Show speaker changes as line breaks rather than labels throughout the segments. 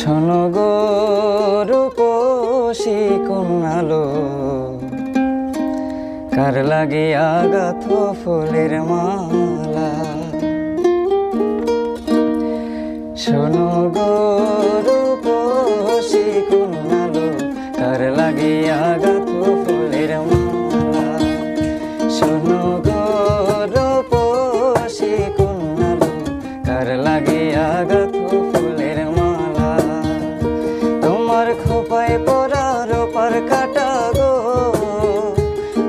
শোনো গো রূপসী কন্যালো, কার লাগিয়া গাঁথো ফুলের মালা। শোনো গো রূপসী কন্যালো, কার লাগিয়া গাঁথো ফুলের মালা। শোনো গো রূপসী কন্যালো, কার লাগিয়া গাঁথো ফুলের মালা। তোমার খোপায় পরা রূপার কাটা গো,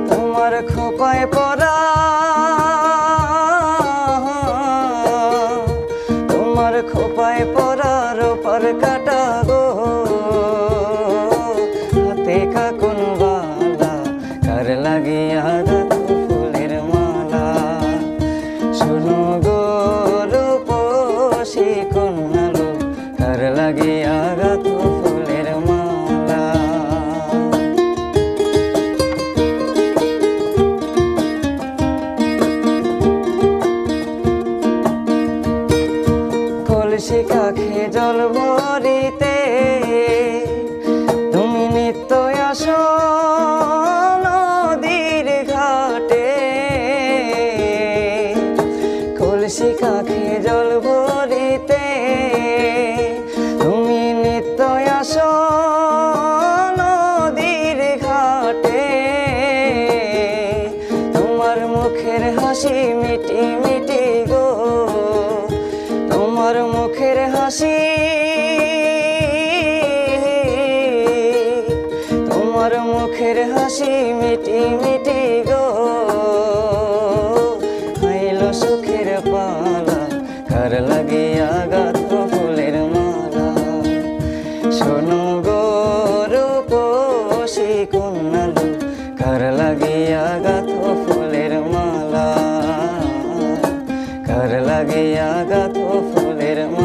তোমার খোপায় পরা, তোমার খোপায় পরা রূপার কাটা গো। হাতে কাকুন বালা, কার লাগিয়া গাঁথো ফুলের মালা। শোনো গো রূপসী কন্যালো, কার লাগিয়া গাঁথো ফুলের মালা। কলসি কাখে জল ভরিতে তুমি নিত্য আসো নদীর ঘাটে। কলসি কাখে জল ভরিতে তুমি নিত্য আসো নদীর ঘাটে। তোমার মুখের হাসি মিটি মিটি গো, তোমার মুখের হাসি, তোমার মুখের হাসি মিটি মিটি গো। আইলো সুখের পালা, কার লাগিয়া গাঁথো ফুলের মালা। শোনো গো রূপসী কন্যালো, কার লাগিয়া গাঁথো ফুলের মালা। কার লাগিয়া গাঁথো ফুলের মালা।